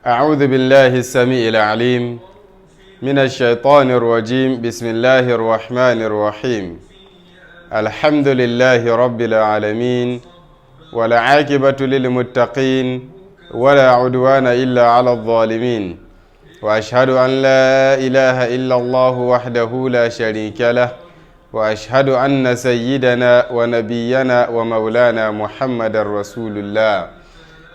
أعوذ بالله السميع العليم من الشيطان الرجيم بسم الله الرحمن الرحيم الحمد لله رب العالمين ولا عاقبة للمتقين ولا عدوان إلا على الظالمين وأشهد أن لا إله إلا الله وحده لا شريك له وأشهد أن سيدنا ونبينا ومولانا محمد رسول الله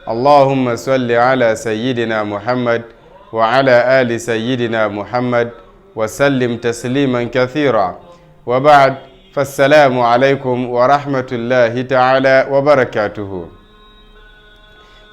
اللهم صل على سيدنا محمد وعلى آل سيدنا محمد وسلم تسليما كثيرا وبعد فالسلام عليكم ورحمة الله تعالى وبركاته.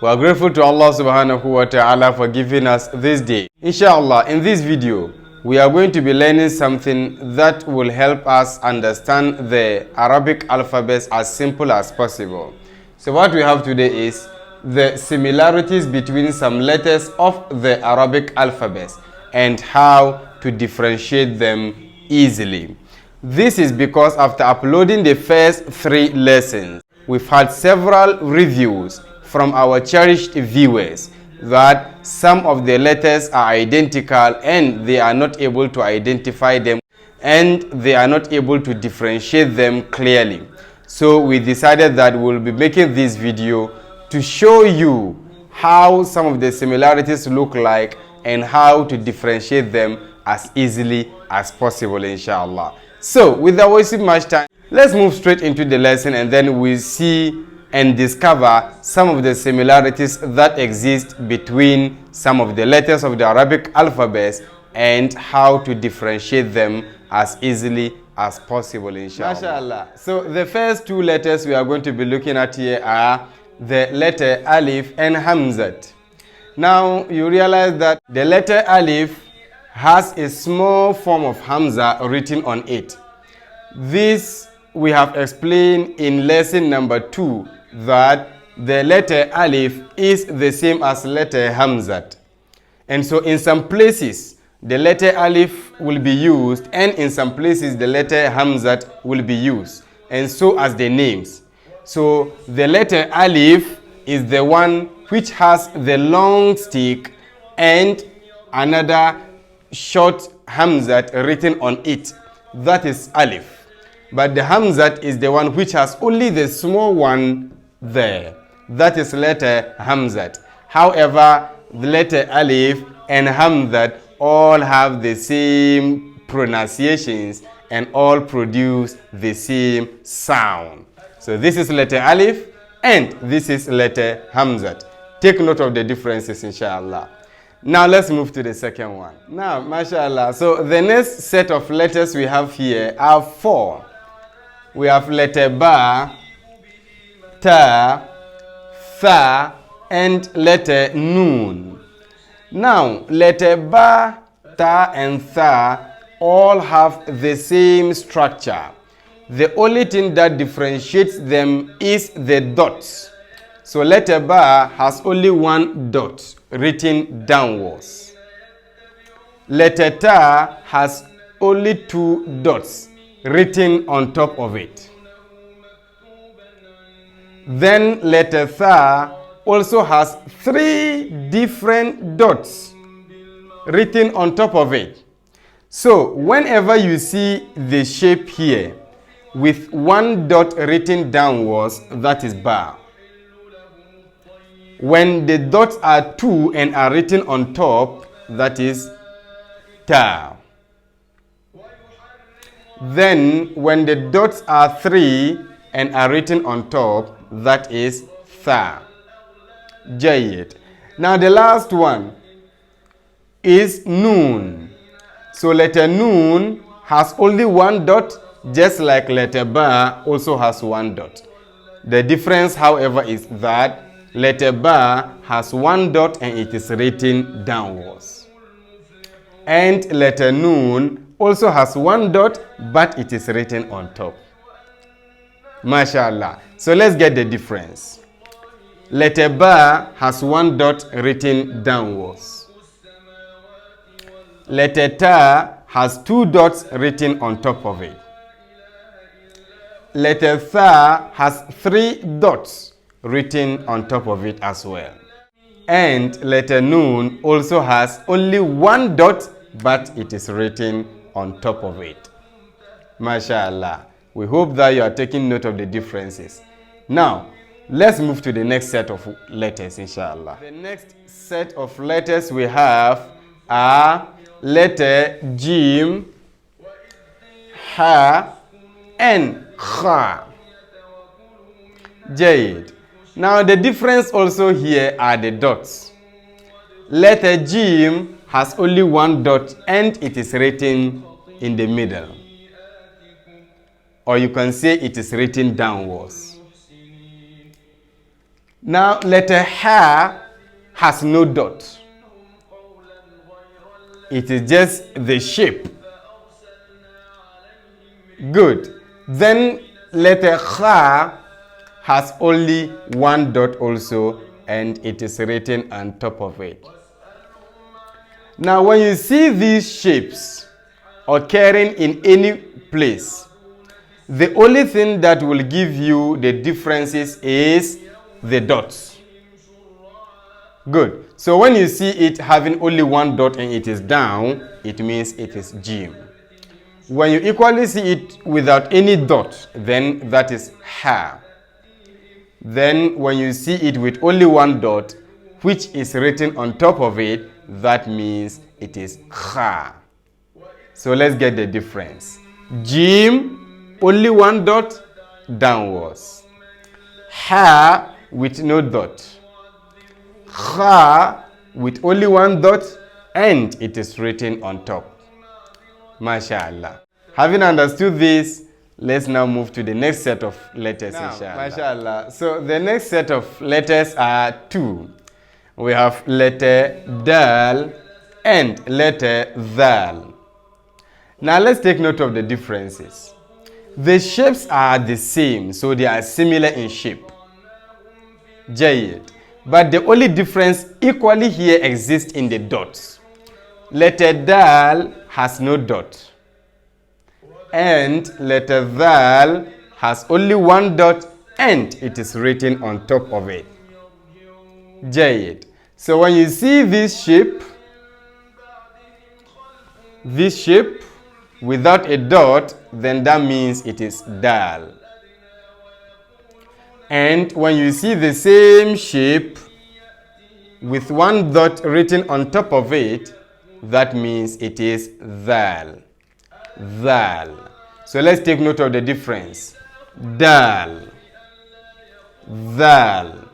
We are grateful to Allah subhanahu wa ta'ala for giving us this day. Inshallah, in this video, we are going to be learning something that will help us understand the Arabic alphabet as simple as possible. So what we have today is the similarities between some letters of the Arabic alphabet and how to differentiate them easily. This is because after uploading the first 3 lessons, we've had several reviews from our cherished viewers that some of the letters are identical and they are not able to identify them and they are not able to differentiate them clearly. So we decided that we'll be making this video to show you how some of the similarities look like and how to differentiate them as easily as possible, inshallah. So without wasting much time, let's move straight into the lesson and then we'll see and discover some of the similarities that exist between some of the letters of the Arabic alphabet and how to differentiate them as easily as possible, inshallah. MashaAllah. So the first 2 letters we are going to be looking at here are the letter Alif and Hamzat. Now you realize that the letter Alif has a small form of Hamza written on it. This we have explained in lesson number 2 that the letter Alif is the same as letter Hamzat. And so in some places the letter Alif will be used and in some places the letter Hamzat will be used, and so as the names. So the letter Alif is the one which has the long stick and another short Hamzat written on it. That is Alif. But the Hamzat is the one which has only the small one there. That is letter Hamzat. However, the letter Alif and Hamzat all have the same pronunciations and all produce the same sound. So this is letter Alif and this is letter Hamzat. Take note of the differences, inshallah. Now let's move to the second one. Now, mashallah. So the next set of letters we have here are 4. We have letter Ba, Ta, Tha, and letter Noon. Now, letter Ba, Ta, and Tha all have the same structure. The only thing that differentiates them is the dots. So letter Ba has only 1 dot written downwards. Letter Ta has only 2 dots written on top of it. Then letter Tha also has 3 different dots written on top of it. So whenever you see the shape here with 1 dot written downwards, that is Ba. When the dots are 2 and are written on top, that is Ta. Then when the dots are 3 and are written on top, that is Tha. Jayyid. Now the last one is Noon. So letter Noon has only 1 dot, just like letter Ba also has 1 dot. The difference, however, is that letter Ba has 1 dot and it is written downwards. And letter Noon also has 1 dot but it is written on top. MashaAllah. So let's get the difference. Letter Ba has 1 dot written downwards. Letter Ta has 2 dots written on top of it. Letter Tha has 3 dots written on top of it as well. And letter Noon also has only one dot, but it is written on top of it. MashaAllah. We hope that you are taking note of the differences. Now, let's move to the next set of letters, inshallah. The next set of letters we have are letter Jim, Ha, and Kha. Jade. Now, the difference also here are the dots. Letter Jim has only one dot and it is written in the middle. Or you can say it is written downwards. Now, letter Ha has no dot. It is just the shape. Good. Then letter Kha has only one dot also, and it is written on top of it. Now, when you see these shapes occurring in any place, the only thing that will give you the differences is the dots. Good. So when you see it having only one dot and it is down, it means it is Jim. When you equally see it without any dot, then that is Ha. Then when you see it with only one dot, which is written on top of it, that means it is Kha. So let's get the difference. Jim, only one dot, downwards. Ha with no dot. Kha with only one dot, and it is written on top. MashaAllah. Having understood this, let's now move to the next set of letters, inshallah. MashaAllah. So the next set of letters are two. We have letter Dal and letter Dhal. Now let's take note of the differences. The shapes are the same, so they are similar in shape. Jayid. But the only difference equally here exists in the dots. Letter Dal has no dot. And letter Dhal has only one dot, and it is written on top of it. Jayid. So when you see this shape without a dot, then that means it is Dal. And when you see the same shape with one dot written on top of it, that means it is Dhal. Dhal. So let's take note of the difference. Dal, Dhal,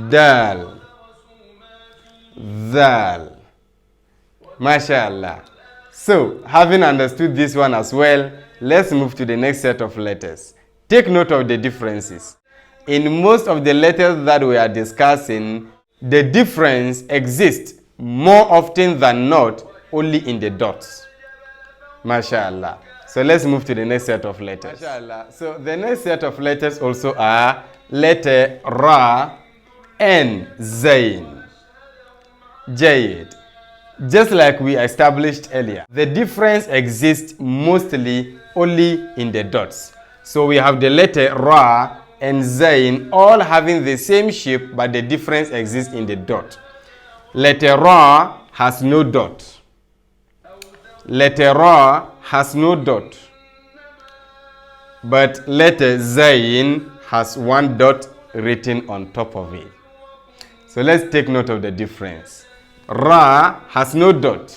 Dal, Dhal. MashaAllah. So, having understood this one as well, let's move to the next set of letters. Take note of the differences. In most of the letters that we are discussing, the difference exists more often than not only in the dots. MashaAllah. So let's move to the next set of letters. MashaAllah. So the next set of letters also are letter Ra and Zain. Jayid. Just like we established earlier, the difference exists mostly only in the dots. So we have the letter Ra and Zain all having the same shape, but the difference exists in the dot. Letter Ra has no dot. Letter Ra has no dot. But letter Zain has one dot written on top of it. So let's take note of the difference. Ra has no dot.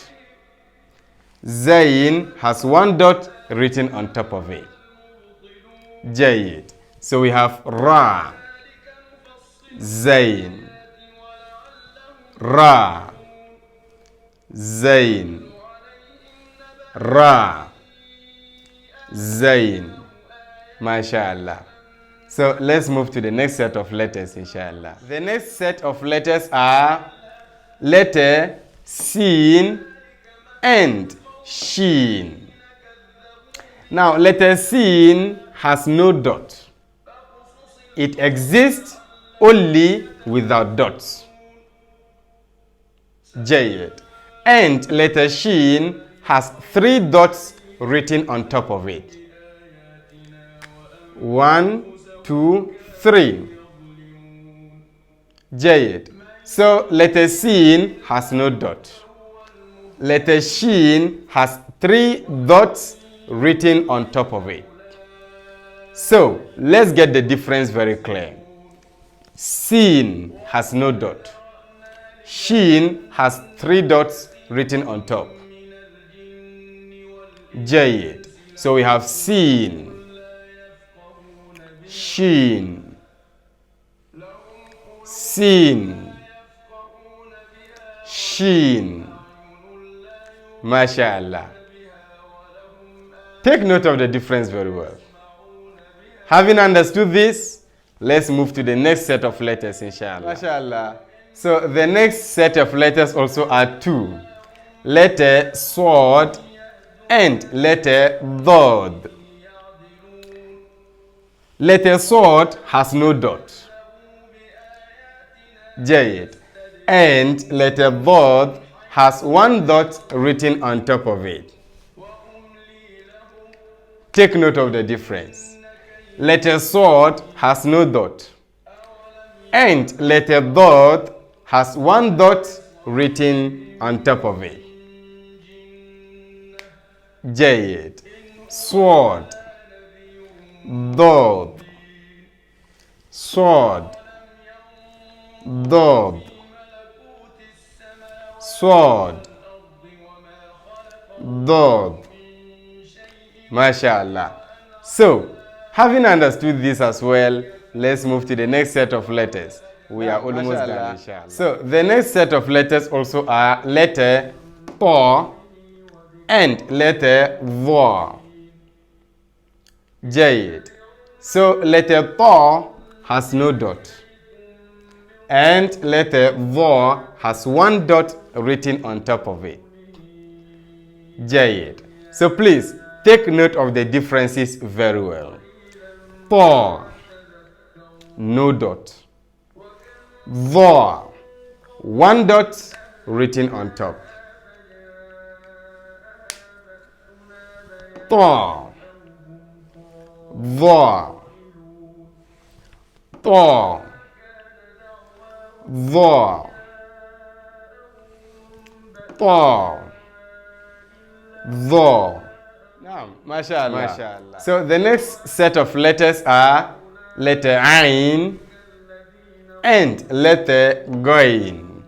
Zain has one dot written on top of it. Jayid. So we have Ra, Zain, Ra, Zain, Ra, Zain. MashaAllah. So let's move to the next set of letters, inshallah. The next set of letters are letter Sin and Shin. Now, letter Sin has no dot. It exists only without dots. Jayid. And letter Shin has 3 dots written on top of it. 1, 2, 3. Jayed. So letter Seen has no dot. Letter Sheen has 3 dots written on top of it. So let's get the difference very clear. Seen has no dot. Sheen has 3 dots written on top. Jayed. So we have Seen, Sheen, Seen, Sheen. MashaAllah. Take note of the difference very well. Having understood this, let's move to the next set of letters, inshallah. MashaAllah. So the next set of letters also are 2. Letter Sword and letter Dod. Letter Sword has no dot. Jayed. And letter Dod has 1 dot written on top of it. Take note of the difference. Letter Sword has no dot. And letter Dod has 1 dot written on top of it. Jayed. Sword, Dod, sword, Dod, sword, Dod. MashaAllah. So, having understood this as well, let's move to the next set of letters. We are almost done, inshallah. So, the next set of letters also are letter Po and letter Vo. Jayed. So, letter Po has no dot. And letter Vo has 1 dot written on top of it. Jayed. So, please, take note of the differences very well. Po, no dot. Vo, 1 dot written on top. To, Vo, to, Vo, to, Vo. Now, MashaAllah. So the next set of letters are letter Ain and letter Goin.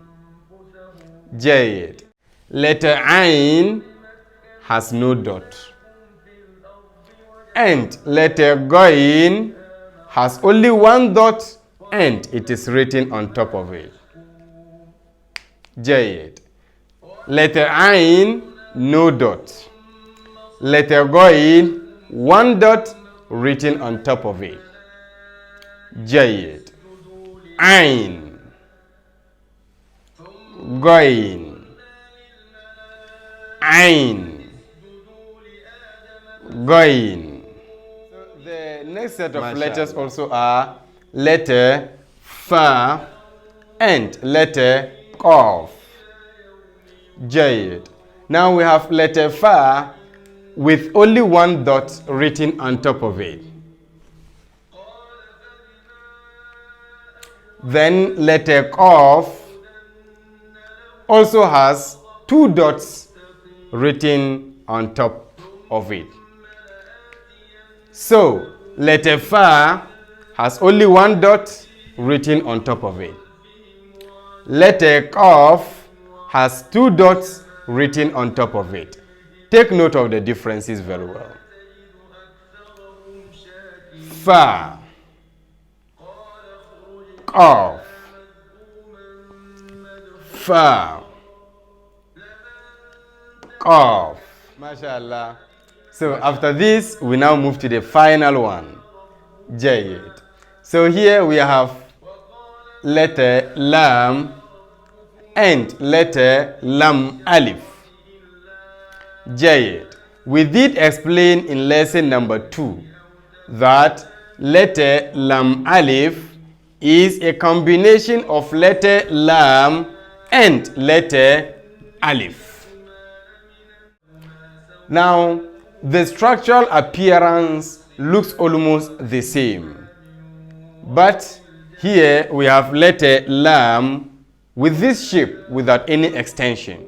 Jayed. Letter Ain has no dot. And letter Goin has only 1 dot and it is written on top of it. Jayed. Letter Ain, no dot. Letter Goin, 1 dot written on top of it. Jayed. Ain, Goin, Ain, Goin. The next set of letters also are letter Fa and letter Qaf. Jayed. Now we have letter Fa with only 1 dot written on top of it. Then letter Qaf also has 2 dots written on top of it. So letter Fa has only 1 dot written on top of it. Letter Qaf has 2 dots written on top of it. Take note of the differences very well. Fa, Qaf, Fa, Qaf. MashaAllah. So after this, we now move to the final one. Jayed. So here we have letter Lam and letter Lam Alif. Jayed. We did explain in lesson number 2 that letter Lam Alif is a combination of letter Lam and letter Alif. Now, the structural appearance looks almost the same, but Here we have letter lam with this shape without any extension.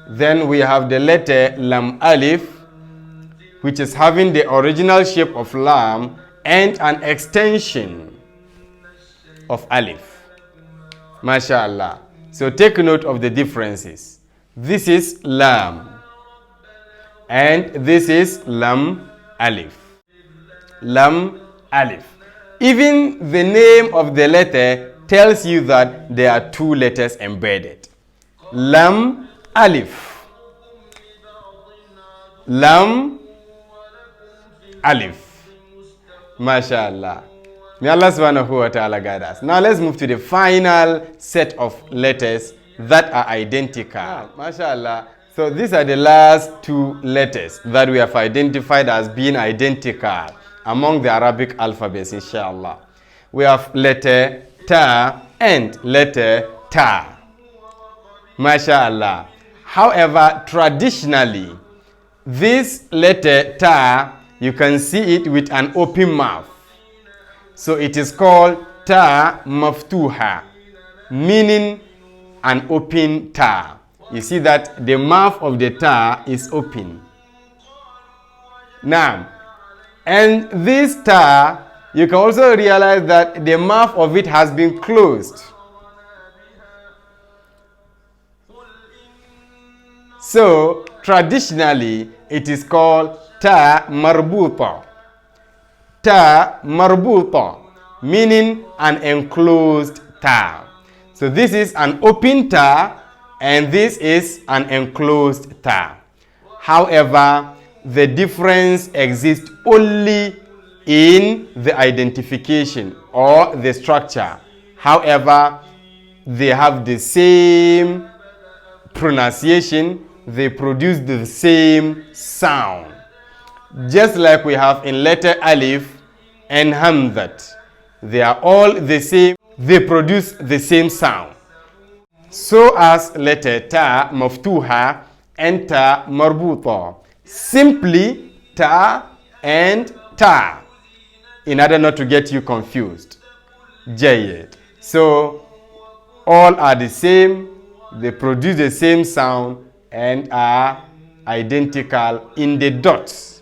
Then we have the letter lam alif, which is having the original shape of lam and an extension of alif. MashaAllah. So take note of the differences. This is lam and this is lam alif. Lam alif. Even the name of the letter tells you that there are two letters embedded. Lam alif. Lam alif. MashaAllah. May Allah subhanahu wa ta'ala guide us. Now let's move to the final set of letters that are identical. MashaAllah. So these are the last two letters that we have identified as being identical among the Arabic alphabets, inshallah. We have letter ta and letter ta. MashaAllah. However, traditionally, this letter ta, you can see it with an open mouth. So it is called ta maftuha, meaning an open ta. You see that the mouth of the ta is open. Now, and this ta, you can also realize that the mouth of it has been closed. So, traditionally, it is called ta marbuta. Ta marbuta, meaning an enclosed ta. So this is an open ta and this is an enclosed ta. However, the difference exists only in the identification or the structure. However, they have the same pronunciation, they produce the same sound. Just like we have in letter alif and hamzat. They are all the same, they produce the same sound. So as letter ta maftuha and ta marbuta. Simply ta and ta, in order not to get you confused. Jayyid. So all are the same, they produce the same sound and are identical in the dots.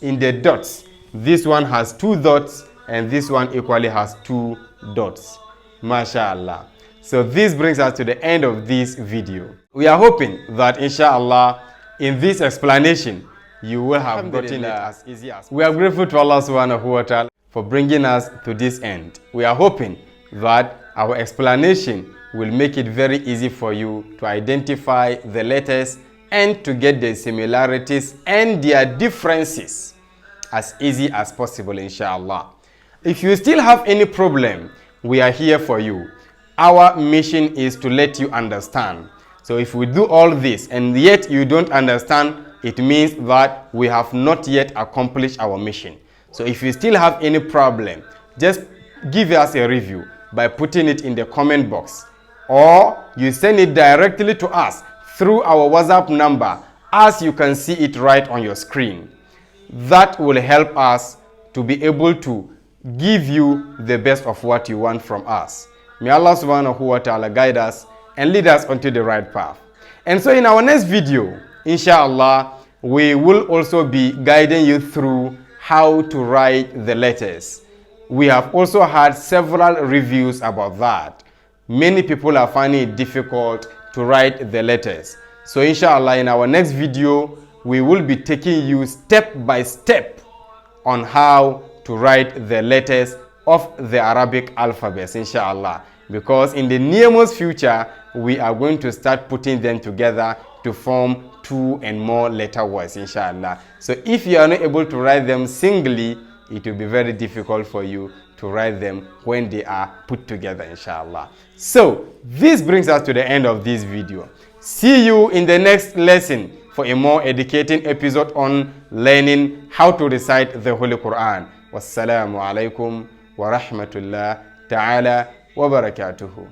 In the dots. This one has two dots and this one equally has two dots. MashaAllah. So this brings us to the end of this video. We are hoping that inshallah in this explanation you will have gotten it as easy as possible. We are grateful to Allah subhanahu wa ta'ala for bringing us to this end. We are hoping that our explanation will make it very easy for you to identify the letters and to get the similarities and their differences as easy as possible, inshallah. If you still have any problem, we are here for you. Our mission is to let you understand. So if we do all this and yet you don't understand, it means that we have not yet accomplished our mission. So if you still have any problem, just give us a review by putting it in the comment box, or you send it directly to us through our WhatsApp number, as you can see it right on your screen. That will help us to be able to give you the best of what you want from us. May Allah subhanahu wa ta'ala guide us and lead us onto the right path. And so in our next video, inshallah, we will also be guiding you through how to write the letters. We have also had several reviews about that. Many people are finding it difficult to write the letters. So inshallah, in our next video, we will be taking you step by step on how to write the letters of the Arabic alphabets, inshallah. Because in the nearest future, we are going to start putting them together to form 2 and more letter words, inshallah. So if you are not able to write them singly, it will be very difficult for you to write them when they are put together, inshallah. So this brings us to the end of this video. See you in the next lesson for a more educating episode on learning how to recite the Holy Quran. Wassalamu alaikum wa rahmatullah ta'ala wa barakatuhu.